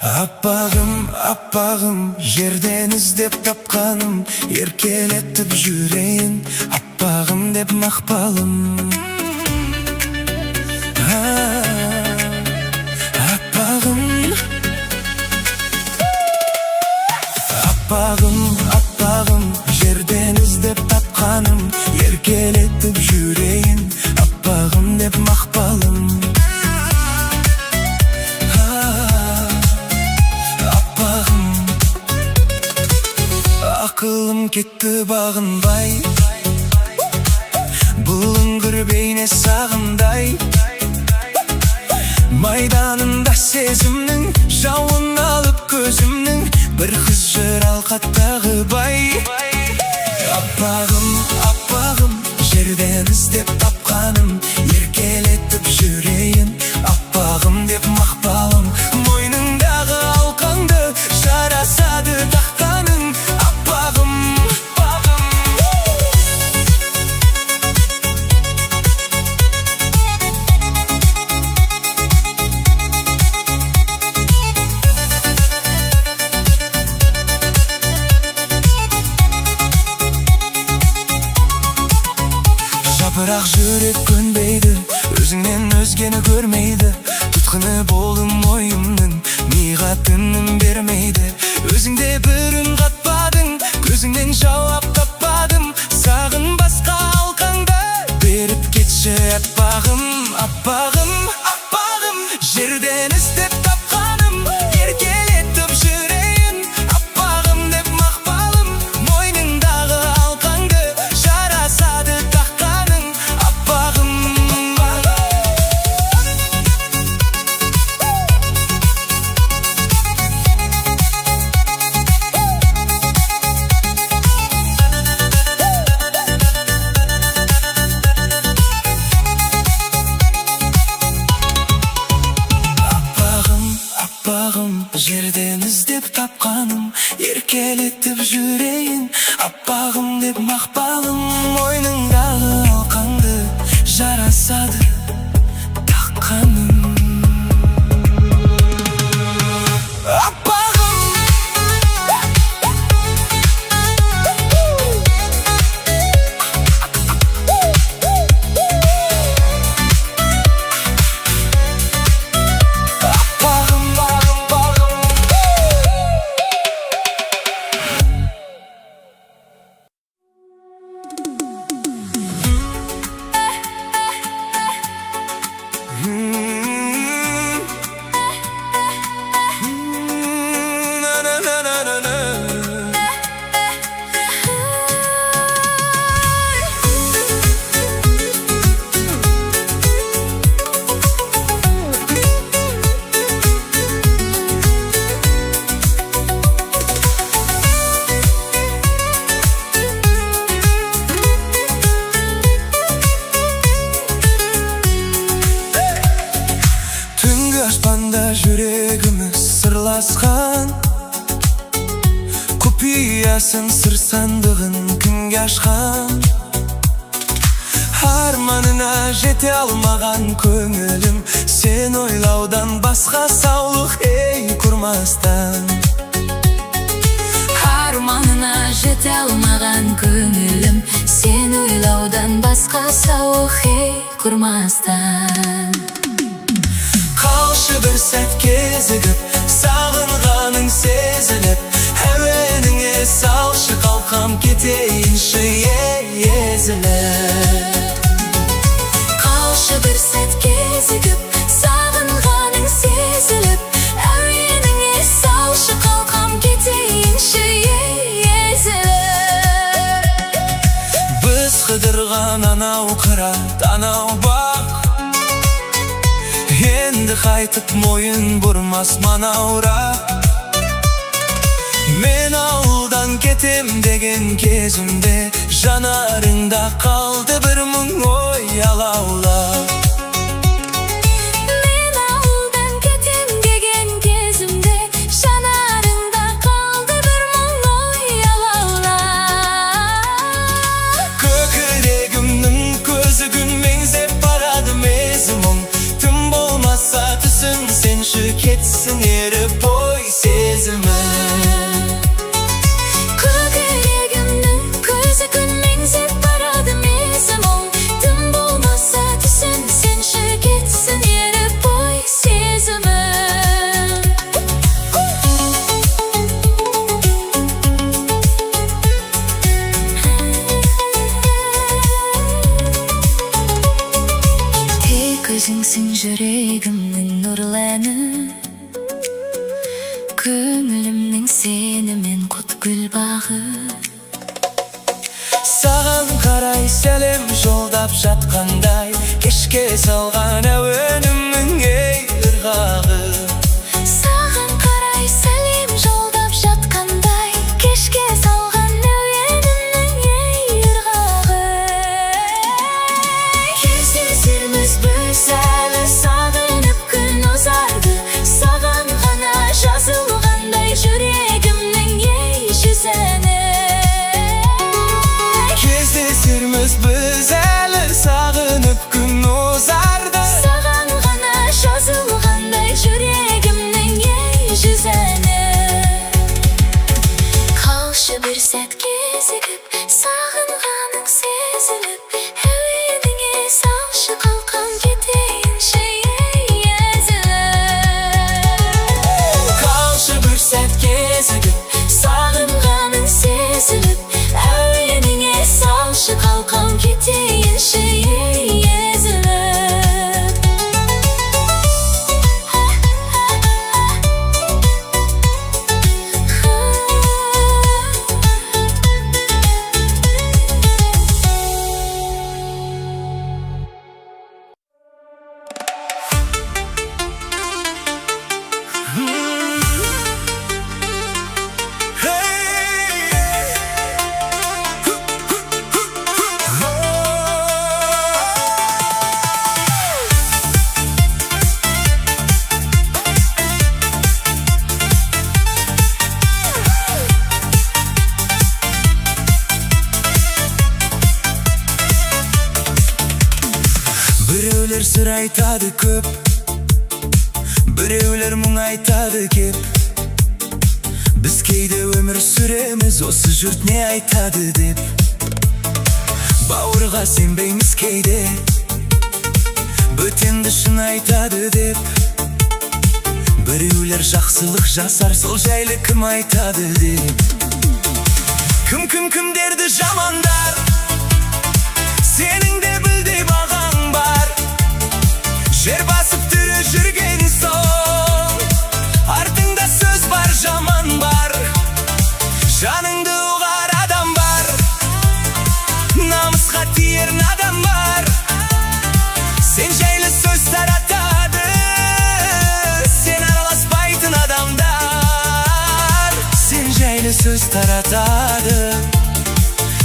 Аппағым, аппағым, жерден іздеп тапқаным, еркелетіп жүрейін, аппағым деп мақпалым. Аппағым, аппағым, аппағым, жерден іздеп тапқаным, еркелетіп жүрейін, аппағым деп мақпалым. Ақылым кетті бағынбай, бұл үңгір бейне сағымдай. Майданында сезімнің жауын алып көзімнің, бір қыз жыр алқаттағы бай. Аппағым, аппағым, жерден іздеп тапқаным, еркелетіп жүрейін, аппағым деп мақпалым. Мойныңдағы алқаңды жарасады таққаның, аппағым, аппағым. Жапырақ жүрек көнбейді, өзіңнен өзгені көрмейді. Тұтқыны болдым ойымның, миға тыным бермейді. Өзіңде бір үн қатпадың, көзіңнен жауап таппадым. Сағынбасқа алқаңды беріп кетші аппағым, аппағым, аппағым. Жерден іздеп тапқаным, еркелетіп жүрейін, аппағым деп мақпалым. Мойныңдағы алқаңды жарасады таққаның, аппағым, аппағым. Аппағым, жерден іздеп тапқаным, еркелетіп жүрейін, аппағым деп мақпалым. Мойныңдағы алқаңды жарасады таққаным, аппағым. Аспанда жүрегіміз сырласқан, құпиясын сыр сандығын кімге ашқан. Арманына жете алмаған көңілім, сен ойлаудан басқа саулық ей құрмастан. Арманына жете алмаған көңілім, сен ойлаудан басқа саулық ей құрмастан. Қалшы бір сәт кезігіп, сағынғаның сезіліп, әуеніңе салшы қалқам кетейінші езіліп. Қалшы бір сәт кезігіп, сағынғаның сезіліп, әуеніңе салшы қалқам кетейінші езіліп. Біз қыдырған анау қырат, анау бақ, енді қайтып мойын бұрмас манаура. Мен ауылдан кетем деген кезімде, жанарыңда қалды бір мұң ой алаулап. Мен ауылдан кетем деген кезімде, жанарыңда қалды бір мұң ой алаулап. Көкірегімнің көзі күн меңзеп барады мезі мұң, тым болмаса түсін сенші кетсін еріп ой. Көңілімнің сені мен құт гүл бағы. Саған қарай сәлем жолдап жатқандай, кешке салған әуенімнің ей ырғағы. Саған қарай сәлем жолдап жатқандай, кешке салған әуенімнің ей ырғағы. Кездесерміз біз әлі, сағынып күн ұзарды, саған ғана жазылғандай жүрегімнің ей жүзәні. Кездесерміз біз әлі, сағынып күн ұзарды, саған ғана жазылғандай жүрегімнің ей жүзәні. Қалшы бір сәт кезігіп, сағынғаның сезіліп, әуеніңе салшы қалқам кетейінші ей езіліп. қалшы бір сәт кезігіп, Сағынғаның сезіліп, әуеніңе салшы қалқам кетейінші ей езіліп. Біреулер сыр айтады көп, біреулер мұң айтады кеп. Біз кейде өмір сүреміз, осы жұрт не айтады деп. Бауырға сенбейміз кейде, бөтенді шын айтады деп. Біреулер жақсылық жасар, сол жайлы кім айтады деп. Кімдерді жамандар, сенің де білдей бағаң бар. Жер басып түрі жүрген соң, артыңда сөз бар, жаман бар. Жаныңды ұғар адам бар, намысқа тиер надан бар. Сен жайлы сөз таратады, сен араласпайтын адамдар. Сен жайлы сөз таратады,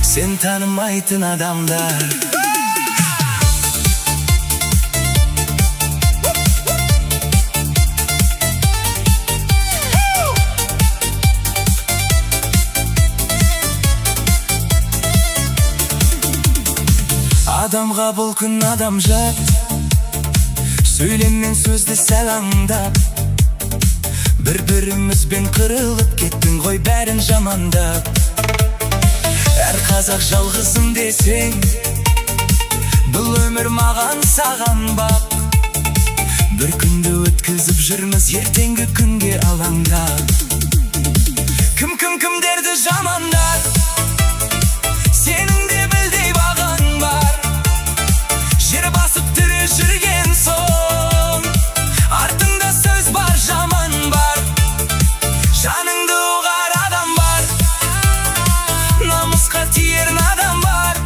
сен танымайтын адамдар. Адамға бұл күн адам жат, сөйлеммен сөзді сәл аңдап. Бір-бірімізбен қырылып кеттің ғой бәрін жамандап. Әр қазақ жалғызым десең, бұл өмір маған саған бақ. Бір күнді өткізіп жүрміз ертеңгі күнге алаңдап. Кімдерді жамандар, сенің де білдей бағаң бар. Жер басып тірі жүрген соң, артыңда сөз бар, жаман бар. Жаныңды ұғар адам бар, намысқа тиер надан бар.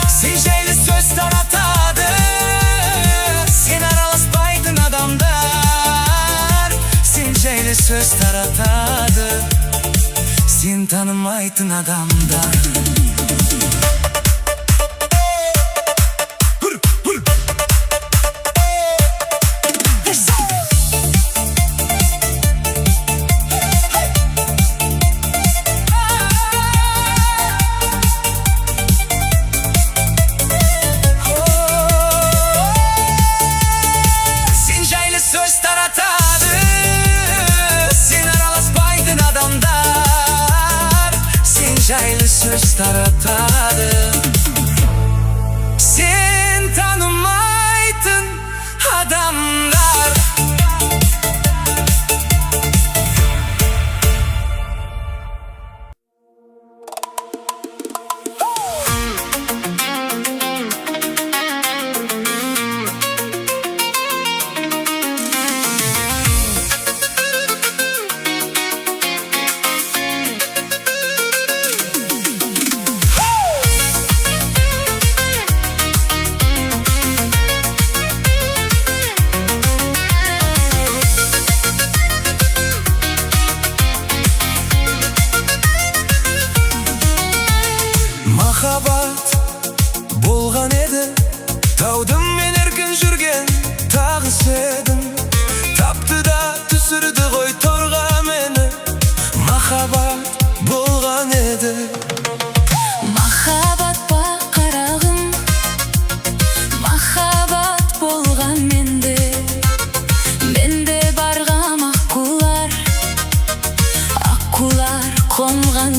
Сен жайлы сөз таратады, сен араласпайтын адамдар. Сен жайлы сөз таратады, сен танымайтын адамдар. Жайлы сөз таратады, сен танымайтын адамдар.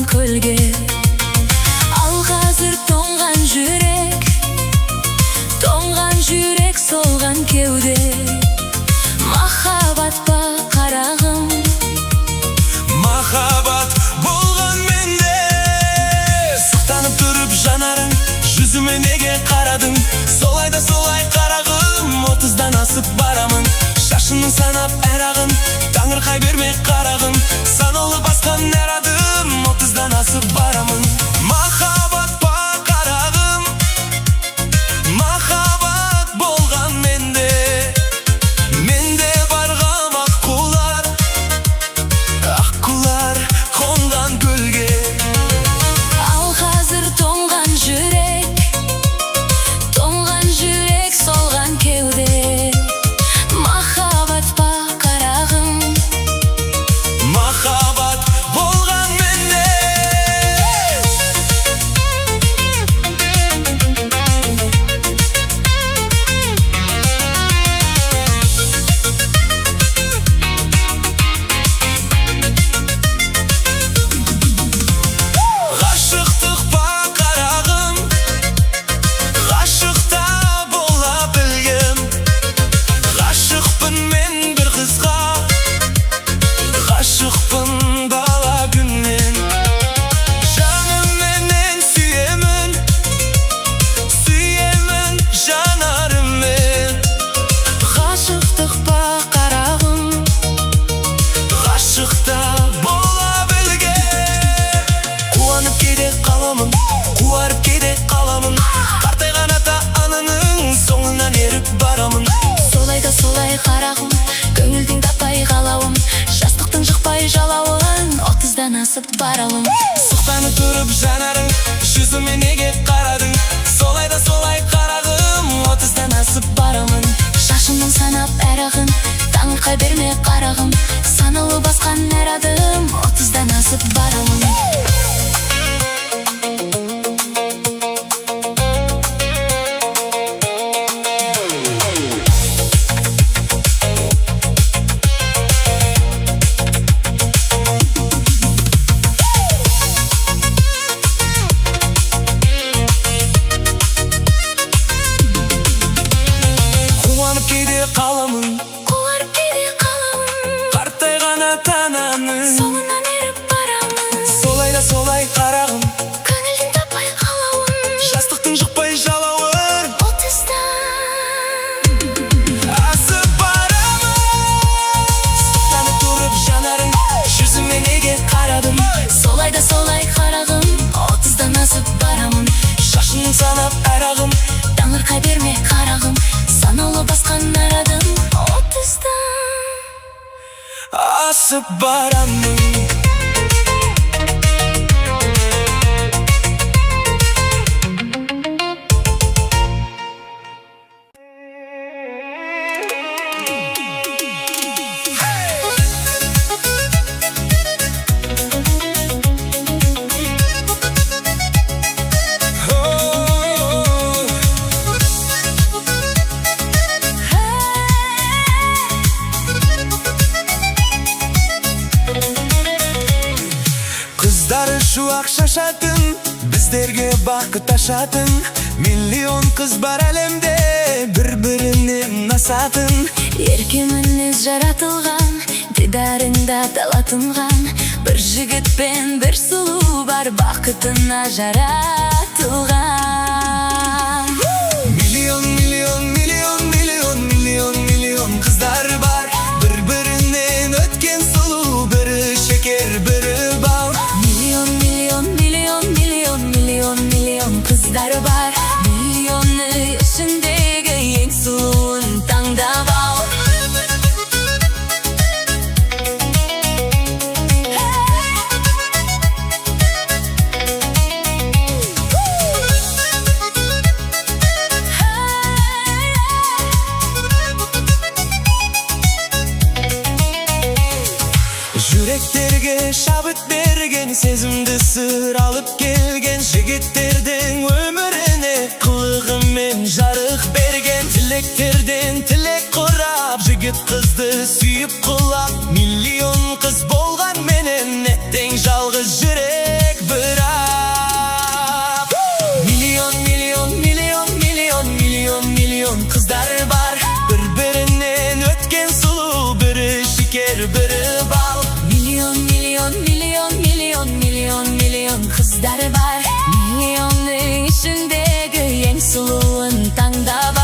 солған көлге. Ал қазір тоңған жүрек солған кеуде. Махаббат па қарағым, махаббат болған менде. Сұқтанып тұрып жанарың, жүзіме неге қарадың? Солай да солай қарағым, 30-дан асып барамын. Шашының санап әр ағын, таңырқай берме қарағым. Санаулы басқан әр адым, 30-дан асып барамын. Махаббат па қарағым, махаббат болған менде. Менде барғам аққулар қонған көлге. ал қазір тоңған жүрек солған кеуде. Махаббат па қарағым, Махаббат болған менде. Ғашықтық па қарағым, ғашықта бола білгем. Ғашықпын мен бір қызға, ғашықпын бала күннен. Жанымменен сүйемін жанарыммен. ғашықтық па қарағым, Ғашықта бола білгем. Қуанып кейде қаламын, қуарып кейде қаламын. Қартайған ата ананың соңынан еріп барамын. солай да солай қарағым, көңілдің таппай қалауым. Жастықтың жықпай жалауын, 30-дан асып баралым. Сұқтанып тұрып жанарың, жүзіме неге қарадың? Солай да солай қарағым, 30-дан асып барамын. Шашымның санап әр ағын, таңырқай берме қарағым. Санаулы басқан әр адым, 30-дан асып баралым. Қуанып кейде қаламын, Қуарып кейде қаламын, қартайған ата ананың соңынан еріп барамын. солай да солай қарағым, Көңілдің таппай қалауын, жастықтың жұқпай жалауын. 30-дан Асып барамын. Сұқтанып тұрып жанарың, жүзіме неге қарадың? солай да солай қарағым, 30-дан асып барамын. Шашының санап әр ағым, Таңырқай берме қарағым, санаулы басқан әр адым, 30-дан асып барамын. Қыздары шуақ шашатын, біздерге бақыт ашатын. Миллион қыз бар әлемде, бір-бірінен асатын. Ерке мінез жаратылған, дидарында талатынған. Бір жігіт пен бір сұлу бар, бақытына жаратылған. Миллион, миллион, миллион, миллион, миллион, миллион қыздар бар. Бір-бірінен өткен сұлу, бірі шекер, бірі бал. Миллион, миллион, миллион, миллион, миллион, миллион қыздар бар. Миллионы ішіндегі ең сұлуын таңдап ал. Жүректерге шабыт берген, сезімді сыр алып келген. Жігіттердің өміріне қылығымен жарық берген. Тілектерден тілек құрап, жігіт қызды сүйіп құлап. Миллион қыз болған менен, еттен жалғыз жүрек şeker, biri bal. Milyon milyon milyon milyon milyon milyon kızlar var. Milyonun içindeki en suluğun tangda var.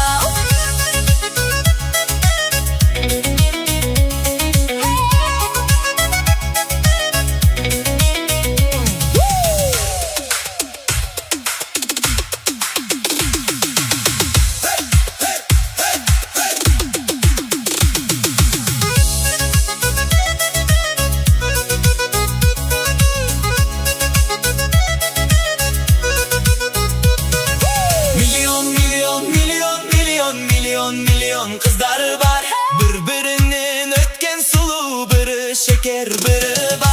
Milyon milyon milyon milyon milyon milyon kızlar var. Birbirinin ötken sulu, biri şeker, biri bal.